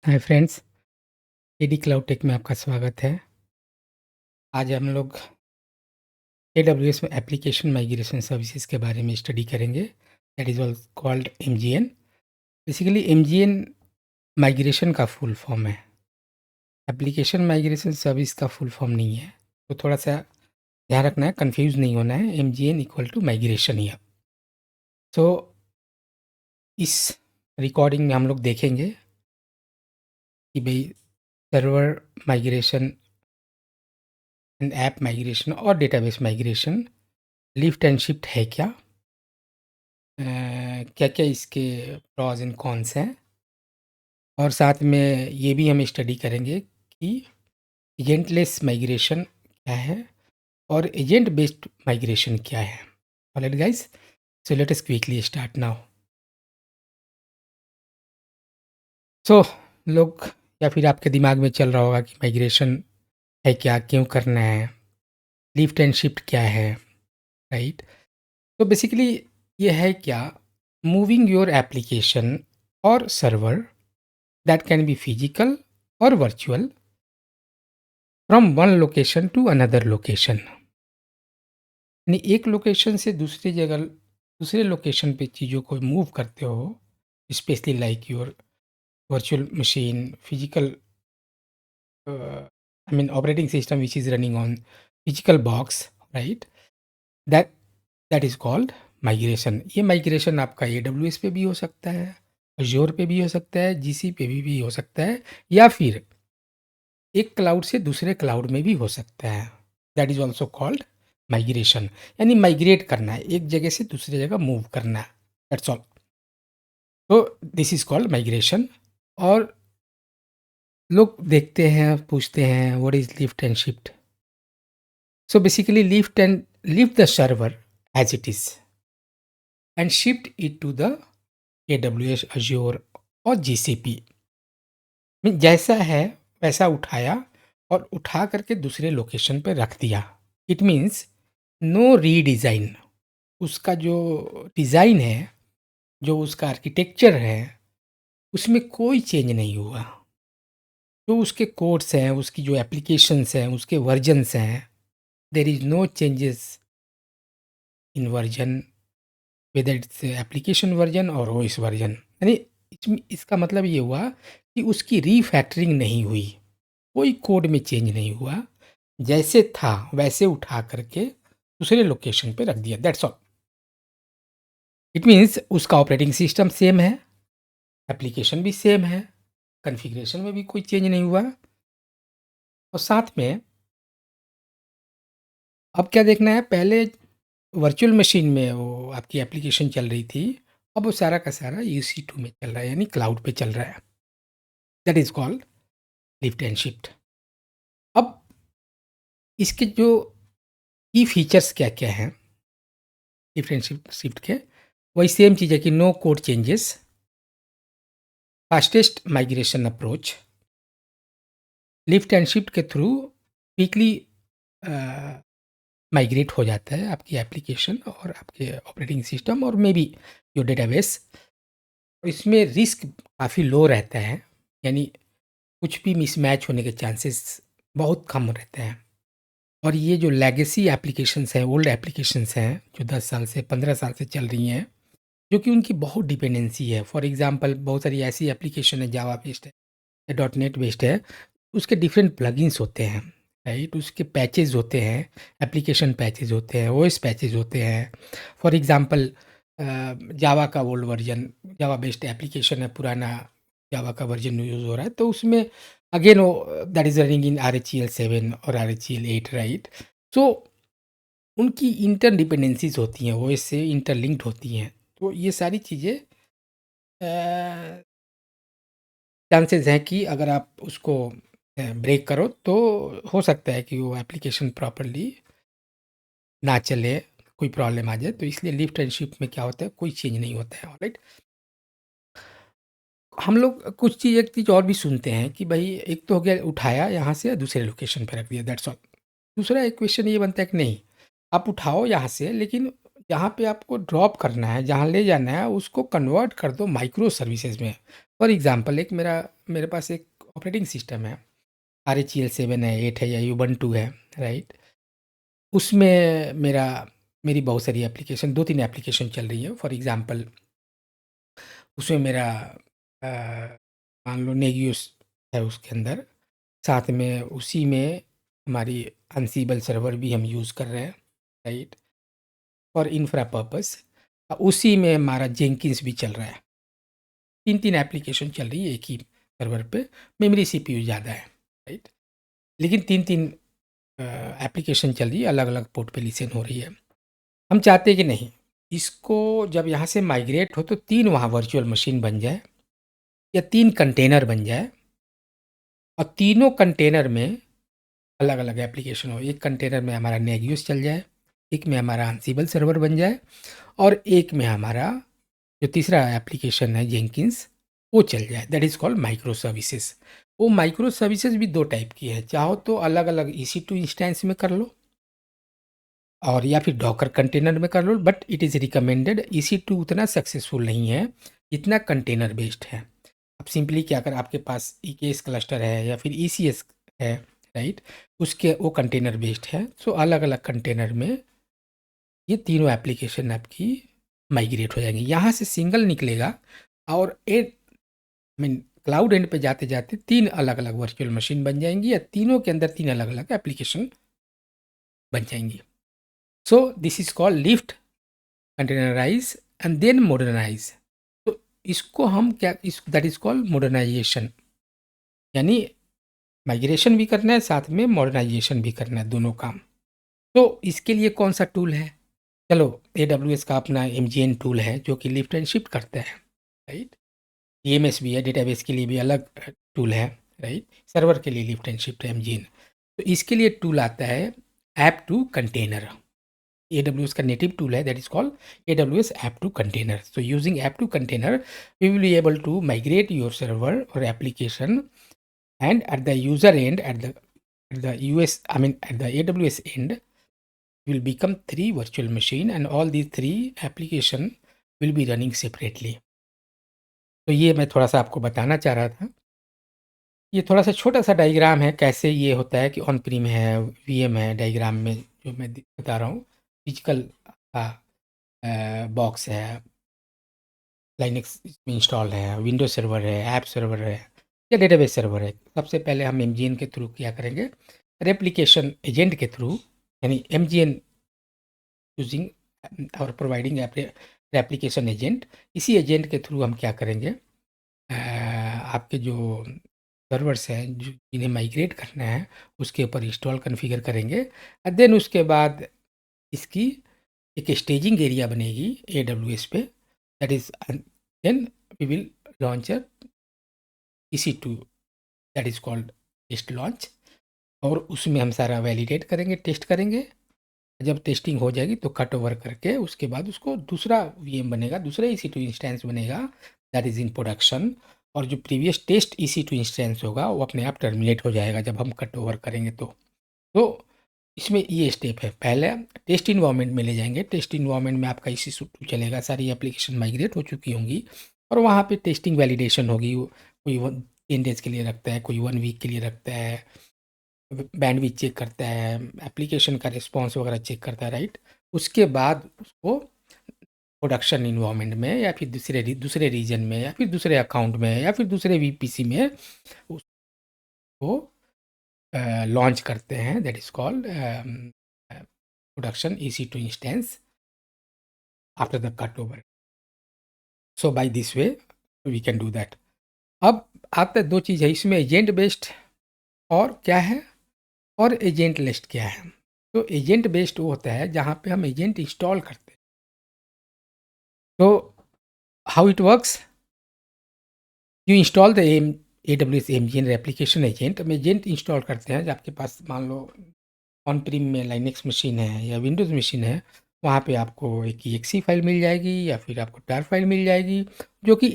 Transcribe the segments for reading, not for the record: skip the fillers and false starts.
हाय friends, AD cloud tech में आपका स्वागत है। आज हम लोग एडब्ल्यूएस में एप्लीकेशन माइग्रेशन सर्विसेज के बारे में स्टडी करेंगे। That is all called MGN. Basically MGN migration का फुल फॉर्म है, एप्लीकेशन माइग्रेशन सर्विस का फुल फॉर्म नहीं है। तो थोड़ा सा ध्यान रखना है, कंफ्यूज नहीं होना है। एमजीएन इक्वल टू माइग्रेशन ही है। तो इस रिकॉर्डिंग में हम लोग देखेंगे कि भाई server migration and app migration और database migration lift and shift है क्या, क्या-क्या इसके प्रॉज़ एंड कॉन्स हैं, और साथ में ये भी हम स्टडी करेंगे कि एजेंटलेस माइग्रेशन क्या है और एजेंट बेस्ड माइग्रेशन क्या है। Alright guys, so let us quickly start now. So लोग या फिर आपके दिमाग में चल रहा होगा कि माइग्रेशन है क्या, क्यों करना है, लिफ्ट एंड शिफ्ट क्या है, राइट? तो बेसिकली ये है क्या, मूविंग योर एप्लीकेशन और server that can be physical or virtual from one location to another location। यानी एक लोकेशन से दूसरी जगह, दूसरे लोकेशन पे चीज़ों को मूव करते हो, specially like your virtual machine, physical I mean operating system which is running on physical box, right? That that is called migration. ये माइग्रेशन आपका AWS पे भी हो सकता है, अज्योर पे भी हो सकता है, GC पे भी हो सकता है, या फिर एक क्लाउड से दूसरे क्लाउड में भी हो सकता है। That is also called migration. यानी माइग्रेट करना है, एक जगह से दूसरी जगह मूव करना है, दैट्स ऑल। तो दिस इज़ कॉल्ड माइग्रेशन। और लोग देखते हैं, पूछते हैं what is lift and shift. So basically lift the server as it is and shift it to the AWS, Azure और GCP। जैसा है वैसा उठाया और उठा करके दूसरे लोकेशन पे रख दिया। It means no redesign. उसका जो डिज़ाइन है, जो उसका आर्किटेक्चर है, उसमें कोई चेंज नहीं हुआ। जो उसके कोड्स हैं, उसकी जो एप्लीकेशंस हैं, उसके वर्जन्स हैं, there is no changes in version, whether it's application version और ओएस वर्जन। यानी इसका मतलब ये हुआ कि उसकी रीफैक्टरिंग नहीं हुई, कोई कोड में चेंज नहीं हुआ, जैसे था वैसे उठा करके दूसरे लोकेशन पे रख दिया, दैट्स ऑल। इट मीन्स उसका ऑपरेटिंग सिस्टम सेम है, एप्लीकेशन भी सेम है, कॉन्फ़िगरेशन में भी कोई चेंज नहीं हुआ, और साथ में अब क्या देखना है, पहले वर्चुअल मशीन में वो आपकी एप्लीकेशन चल रही थी, अब वो सारा का सारा EC2 में चल रहा है, यानी क्लाउड पे चल रहा है। That is called lift and shift. अब इसके जो की फीचर्स क्या-क्या हैं लिफ्ट एंड शिफ्ट के, वही सेम चीज़ है कि no code changes, fastest migration approach, lift and shift के थ्रू क्विकली माइग्रेट हो जाता है आपकी एप्लीकेशन और आपके ऑपरेटिंग सिस्टम और मे बी योर डेटाबेस। इसमें रिस्क काफ़ी लो रहता है, यानी कुछ भी मिसमैच होने के चांसेस बहुत कम रहते हैं। और ये जो लेगेसी एप्लीकेशंस हैं, ओल्ड एप्लीकेशंस हैं, जो 10 साल से 15 साल से चल रही हैं, जो कि उनकी बहुत डिपेंडेंसी है। फॉर एग्ज़ाम्पल बहुत सारी ऐसी एप्लीकेशन है, जावा बेस्ड है या डॉट नेट बेस्ड है, उसके डिफरेंट प्लगइन्स होते हैं, राइट? उसके पैचेज़ होते हैं, एप्लीकेशन पैचेज़ होते हैं, ओएस पैचेज़ होते हैं। फॉर एग्ज़ाम्पल जावा का old version, Java based application है, पुराना जावा का वर्ज़न यूज़ हो रहा है, तो उसमें अगेन वो that is running in RHEL 7 और RHEL 8, राइट? सो उनकी इंटरडिपेंडेंसीज़ होती हैं, ओएस से इंटरलिंक्ड होती हैं। तो ये सारी चीज़ें चांसेस हैं कि अगर आप उसको ब्रेक करो तो हो सकता है कि वो एप्लीकेशन प्रॉपर्ली ना चले, कोई प्रॉब्लम आ जाए। तो इसलिए लिफ्ट एंड शिफ्ट में क्या होता है, कोई चेंज नहीं होता है, ऑलराइट। हम लोग कुछ चीज़, एक चीज़ और भी सुनते हैं कि भाई एक तो हो गया उठाया यहाँ से दूसरे लोकेशन पे रख दिया, दैट्स ऑल। दूसरा एक क्वेश्चन ये बनता है कि नहीं, आप उठाओ यहाँ से, लेकिन जहाँ पे आपको ड्रॉप करना है, जहाँ ले जाना है, उसको कन्वर्ट कर दो माइक्रो सर्विसेज में। फॉर एग्ज़ाम्पल एक मेरे पास एक ऑपरेटिंग सिस्टम है, RHEL 7 है, 8 है या Ubuntu है, राइट? उसमें मेरी बहुत सारी एप्लीकेशन 2-3 एप्लीकेशन चल रही हैं। फॉर एग्ज़ाम्पल उसमें मेरा अ, मान लो नेगियोस है उसके अंदर, साथ में उसी में हमारी अनसिबल सर्वर भी हम यूज़ कर रहे हैं, राइट? फॉर इंफ्रा पर्पस उसी में हमारा जेंकिन्स भी चल रहा है। 3-3 एप्लीकेशन चल रही है एक ही सर्वर पे, मेमोरी सीपीयू ज़्यादा है, राइट? लेकिन 3-3 एप्लीकेशन चल रही है, अलग-अलग पोर्ट पे लिसन हो रही है। हम चाहते हैं कि नहीं, इसको जब यहाँ से माइग्रेट हो तो 3 वहाँ वर्चुअल मशीन बन जाए या 3 कंटेनर बन जाए और तीनों कंटेनर में अलग-अलग एप्लीकेशन हो। एक कंटेनर में हमारा नेगियोस चल जाए, एक में हमारा अनसिबल सर्वर बन जाए और एक में हमारा जो तीसरा एप्लीकेशन है जेंकिन्स, वो चल जाए। That is called micro services. वो माइक्रो सर्विसेज़ भी 2 टाइप की है, चाहो तो अलग-अलग EC2 इंस्टेंस में कर लो और या फिर डॉकर कंटेनर में कर लो, but it is recommended. EC2 उतना सक्सेसफुल नहीं है जितना कंटेनर बेस्ड है। अब सिंपली क्या कर, आपके पास EKS क्लस्टर है या फिर ECS है, राइट? उसके वो कंटेनर बेस्ड है। सो अलग-अलग कंटेनर में ये तीनों एप्लीकेशन आपकी माइग्रेट हो जाएंगी। यहाँ से सिंगल निकलेगा और मीन क्लाउड एंड पे जाते-जाते 3 अलग-अलग वर्चुअल मशीन बन जाएँगी या तीनों के अंदर 3 अलग-अलग एप्लीकेशन बन जाएँगी। So this is called lift, containerize and then modernize. तो इसको हम क्या इस दैट इज़ कॉल्ड मॉडर्नाइज़ेशन, यानी माइग्रेशन भी करना है, साथ में मॉडर्नाइज़ेशन भी करना है, दोनों काम। तो इसके लिए कौन-सा टूल है? चलो, AWS का अपना MGN टूल है जो कि लिफ्ट एंड शिफ्ट करता है, राइट? EMS भी है, डेटाबेस के लिए भी अलग टूल है, राइट? सर्वर के लिए लिफ्ट एंड शिफ्ट है MGN। तो इसके लिए टूल आता है ऐप टू कंटेनर। AWS का नेटिव टूल है, that is called AWS app to container. So using app to container we will be able to migrate your server और application and at the user end, at the US I mean at the AWS end will become 3 virtual machine and all these 3 application will be running separately। तो ये मैं थोड़ा सा आपको बताना चाह रहा था। ये थोड़ा सा छोटा सा डायग्राम है कैसे ये होता है कि ऑन प्रीम है, VM है, डायग्राम में जो मैं बता रहा हूँ। फिजिकल बॉक्स है, लाइनक्स इसमें इंस्टॉल है, विंडोज सर्वर है, ऐप सर्वर है या डेटाबेस सर्वर है। सबसे पहले हम MGN के थ्रू क्या करेंगे, रेप्लिकेशन एजेंट के थ्रू, यानी MGN यूजिंग और प्रोवाइडिंग रेप्लिकेशन एजेंट। इसी एजेंट के थ्रू हम क्या करेंगे, आपके जो सर्वर्स हैं जिन्हें माइग्रेट करना है उसके ऊपर इंस्टॉल कॉन्फ़िगर करेंगे। देन उसके बाद इसकी एक स्टेजिंग एरिया बनेगी AWS पे, that is then we will launch a EC2, that is called test launch, और उसमें हम सारा वैलिडेट करेंगे, टेस्ट करेंगे। जब टेस्टिंग हो जाएगी तो कट ओवर करके उसके बाद उसको दूसरा VM बनेगा, दूसरा EC2 इंस्टेंस बनेगा, दैट इज़ इन प्रोडक्शन। और जो प्रीवियस टेस्ट EC2 इंस्टेंस होगा वो अपने आप टर्मिनेट हो जाएगा जब हम कट ओवर करेंगे तो इसमें ये स्टेप है। पहले टेस्ट इन्वायरमेंट में ले जाएंगे, टेस्ट इन्वायरमेंट में आपका EC2 चलेगा, सारी एप्लीकेशन माइग्रेट हो चुकी होंगी और वहाँ पे टेस्टिंग वैलिडेशन होगी। कोई 10 डेज़ के लिए रखता है, कोई 1 वीक के लिए रखता है, बैंडविड्थ चेक करता है, एप्लीकेशन का रिस्पॉन्स वगैरह चेक करता है, राइट? उसके बाद उसको प्रोडक्शन इन्वायरमेंट में या फिर दूसरे रीजन में या फिर दूसरे अकाउंट में या फिर दूसरे VPC में उसको लॉन्च करते हैं, that is called production EC2 instance after the cut over. So by this way we can do that. अब आता है 2 चीज़ है इसमें, एजेंट बेस्ड और क्या है, और एजेंट लिस्ट क्या है। तो एजेंट बेस्ड वो होता है जहाँ पे हम एजेंट इंस्टॉल करते हैं। तो how it works, you install the AWS MGN replication agent. हम एजेंट इंस्टॉल करते हैं, जब आपके पास मान लो ऑन प्रीम में लाइनेक्स मशीन है या विंडोज़ मशीन है, वहाँ पे आपको एक EXE फाइल मिल जाएगी या फिर आपको tar फाइल मिल जाएगी जो कि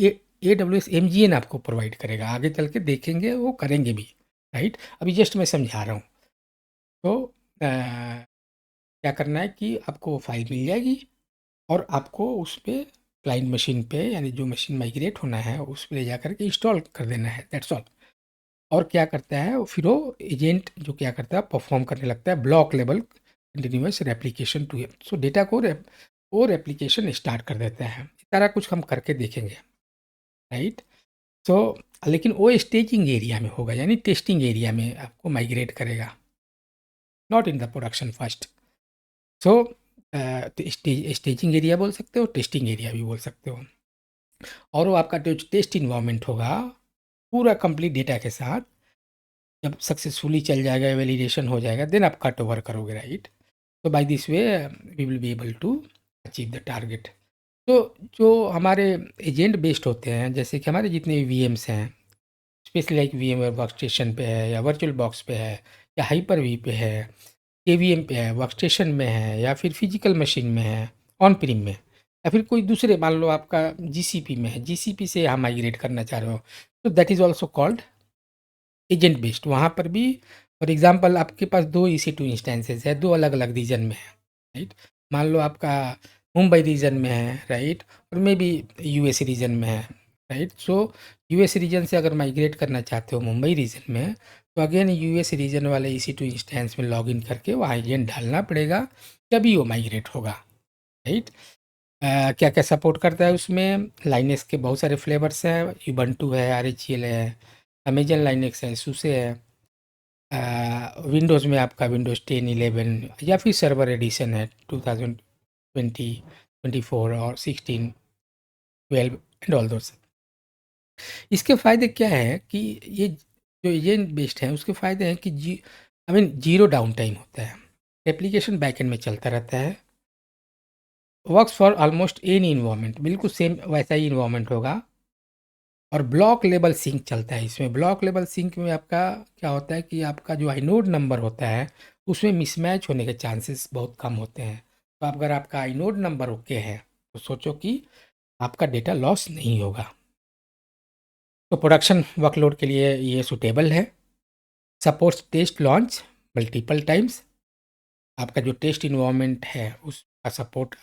AWS MGN आपको प्रोवाइड करेगा। आगे चल के देखेंगे वो करेंगे भी, राइट? अभी जस्ट मैं समझा रहा हूँ। तो क्या करना है कि आपको फाइल मिल जाएगी और आपको उस पे क्लाइंट मशीन पे, यानी जो मशीन माइग्रेट होना है उस पे ले जा कर के इंस्टॉल कर देना है, दैट्स ऑल। और क्या करता है फिर वो एजेंट, जो क्या करता है परफॉर्म करने लगता है block level continuous replication to it, so data को वो रेप्लिकेशन स्टार्ट कर देता है। इस तरह कुछ हम करके देखेंगे, राइट। सो लेकिन वो स्टेजिंग एरिया में होगा, यानी टेस्टिंग एरिया में आपको माइग्रेट करेगा, not in the production first. So staging area बोल सकते हो, टेस्टिंग एरिया भी बोल सकते हो। और वो आपका जो टेस्ट इन्वायरमेंट होगा पूरा कंप्लीट डेटा के साथ, जब सक्सेसफुली चल जाएगा, वैलिडेशन हो जाएगा, देन आप कट ओवर करोगे, राइट। तो by this way we will be able to achieve the target. तो जो हमारे एजेंट बेस्ड होते हैं, जैसे कि हमारे जितने वी एम्स हैं, specially like VM workstation पे है, या वर्चुअल बॉक्स पे है, या हाइपर वी पे है, के वी एम पे है, वर्क स्टेशन में है, या फिर फिजिकल मशीन में है, ऑन प्रीम में, या फिर कोई दूसरे, मान लो आपका जी सी पी में है, जी सी पी से आप माइग्रेट करना चाह रहे हो, तो that is also called agent based. वहाँ पर भी फॉर एग्जांपल आपके पास 2 EC2 इंस्टेंसेस है, 2 अलग-अलग रीजन में है, राइट। मान लो आपका मुंबई रीजन में है, राइट, और मे बी यूएस रीजन में है, राइट। सो यूएस रीजन से अगर माइग्रेट करना चाहते हो मुंबई रीजन में, तो अगेन यूएस रीजन वाले EC2 इंस्टेंस में लॉगिन करके वहाँ एजेंट डालना पड़ेगा, तभी वो माइग्रेट होगा, राइट। क्या-क्या सपोर्ट करता है उसमें, लाइनेक्स के बहुत सारे फ्लेवर्स हैं, उबंटू है, आरएचएल है, अमेजन लाइनेक्स है, सुसे है, विंडोज़ में आपका विंडोज़ 10, 11 या फिर सर्वर एडिशन है 2020, 24 और 16, 12 एंड ऑल दोस। इसके फ़ायदे क्या हैं कि ये जो एजेंट बेस्ड है उसके फ़ायदे हैं कि I mean zero down time होता है, एप्लीकेशन बैकएंड में चलता रहता है, works for almost any environment, बिल्कुल सेम वैसा ही इन्वायरमेंट होगा। और ब्लॉक लेवल सिंक चलता है इसमें। ब्लॉक लेवल सिंक में आपका क्या होता है कि आपका जो आइनोड नंबर होता है उसमें मिसमैच होने के चांसेस बहुत कम होते हैं। तो अगर आपका आइनोड नंबर ओके है तो सोचो कि आपका डेटा लॉस नहीं होगा। तो प्रोडक्शन वर्कलोड के लिए ये सुटेबल है। Supports test launch multiple times. आपका जो टेस्ट इन्वायरमेंट है उसका सपोर्ट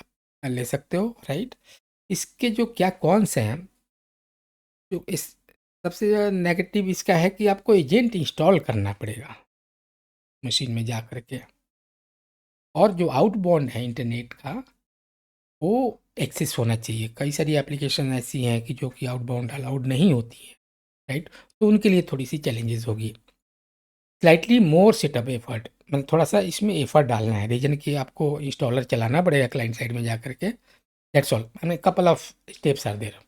आप ले सकते हो, राइट। इसके जो क्या कॉन्स हैं, जो इस सबसे नेगेटिव इसका है कि आपको एजेंट इंस्टॉल करना पड़ेगा मशीन में जा कर के। और जो आउटबाउंड है इंटरनेट का, वो एक्सेस होना चाहिए। कई सारी एप्लीकेशन ऐसी हैं कि जो कि आउटबाउंड अलाउड नहीं होती हैं, राइट। तो उनके लिए थोड़ी सी चैलेंजेस होगी। स्लाइटली मोर सेटअप एफर्ट, मतलब थोड़ा सा इसमें एफर्ट डालना है, रीजन कि आपको इंस्टॉलर चलाना पड़ेगा क्लाइंट साइड में जा कर के, दैट्स ऑल। मैंने couple of steps are there.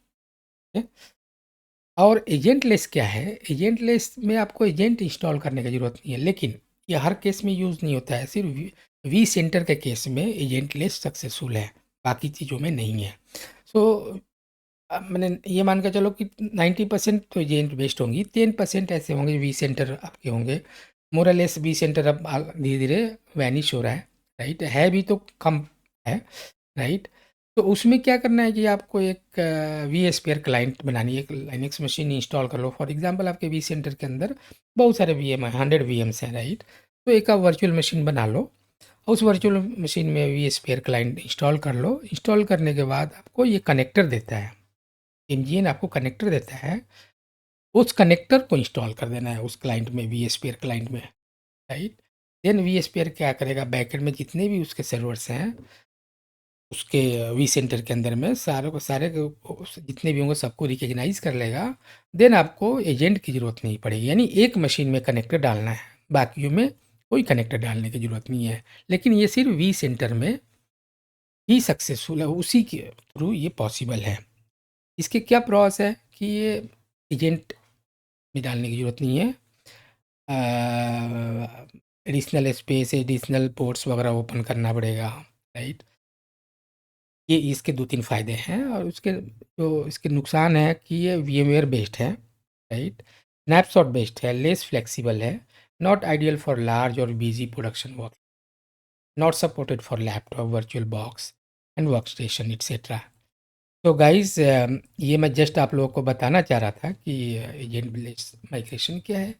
और एजेंटलेस क्या है, एजेंटलेस में आपको एजेंट इंस्टॉल करने की ज़रूरत नहीं है, लेकिन ये हर केस में यूज़ नहीं होता है। सिर्फ वी सेंटर के केस में एजेंटलेस सक्सेसफुल है, बाकी चीज़ों में नहीं है। सो मैंने ये मान कर चलो कि 90% तो एजेंट बेस्ड होंगी, 10% ऐसे होंगे वी सेंटर आपके होंगे। मोरलेस वी सेंटर अब धीरे धीरे वैनिश हो रहा है, राइट, है भी तो कम है, राइट। तो उसमें क्या करना है कि आपको एक वी एस्पियर क्लाइंट बनानी है, एक लाइनेक्स मशीन इंस्टॉल कर लो। फॉर एग्जांपल आपके वी सेंटर के अंदर बहुत सारे वी एम है, 100 वी एम्स हैं, राइट। तो एक आप वर्चुअल मशीन बना लो, उस वर्चुअल मशीन में वी एस्पियर क्लाइंट इंस्टॉल कर लो। इंस्टॉल करने के बाद आपको ये कनेक्टर देता है, एमजीएन आपको कनेक्टर देता है, उस कनेक्टर को इंस्टॉल कर देना है उस क्लाइंट में, वी एस्पियर क्लाइंट में, राइट। देन वी एस्पियर क्या करेगा, बैकएंड में जितने भी उसके सर्वर्स हैं उसके वी सेंटर के अंदर में सारे को जितने भी होंगे सबको रिकग्नाइज कर लेगा। देन आपको एजेंट की ज़रूरत नहीं पड़ेगी, यानी एक मशीन में कनेक्टर डालना है, बाकियों में कोई कनेक्टर डालने की ज़रूरत नहीं है। लेकिन ये सिर्फ वी सेंटर में ही सक्सेसफुल है, उसी के थ्रू ये पॉसिबल है। इसके क्या प्रॉस है कि ये एजेंट में डालने की ज़रूरत नहीं है, एडिशनल स्पेस, एडिशनल पोर्ट्स वगैरह ओपन करना पड़ेगा, राइट। ये इसके 2-3 फ़ायदे हैं। और उसके जो इसके नुकसान है कि ये वीएमवेयर बेस्ड है, राइट, स्नैपशॉट बेस्ड है, लेस फ्लेक्सिबल है, नॉट आइडियल फॉर लार्ज और busy production work, not supported for laptop, virtual box and work station etcetera. तो गाइज ये मैं जस्ट आप लोगों को बताना चाह रहा था कि एजेंट बेस्ड माइग्रेशन क्या है,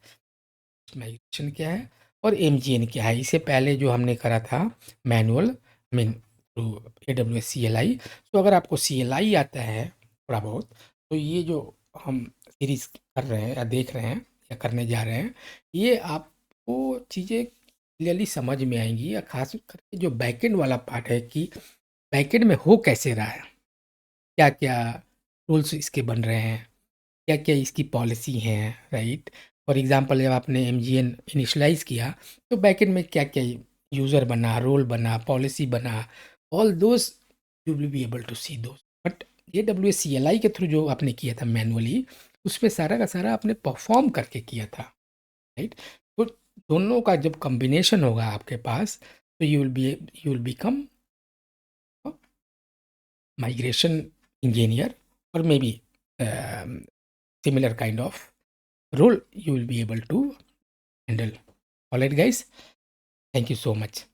माइग्रेशन क्या है, और एमजीएन क्या है। इससे पहले जो हमने करा था manual, I mean to AWS CLI। तो अगर आपको CLI आता है थोड़ा बहुत, तो ये जो हम सीरीज़ कर रहे हैं या देख रहे हैं या करने जा रहे हैं, ये आपको चीज़ें क्लियरली समझ में आएँगी, या ख़ास करके जो बैकएंड वाला पार्ट है कि बैकएंड में हो कैसे रहा है, क्या-क्या रूल्स इसके बन रहे हैं, क्या-क्या इसकी पॉलिसी हैं, राइट? फॉर एग्ज़ाम्पल जब आपने MGN इनिशियलाइज़ किया, तो बैकएंड में क्या-क्या यूज़र बना, रोल बना, पॉलिसी बना, all those you will be able to see those. But AWS CLI के थ्रू जो आपने किया था मैनुअली, उसमें सारा का सारा आपने परफ़ॉर्म करके किया था, राइट? तो दोनों का जब कॉम्बिनेशन होगा आपके पास, तो you will become a, migration engineer, or maybe similar kind of role you will be able to handle. All right, guys. Thank you so much.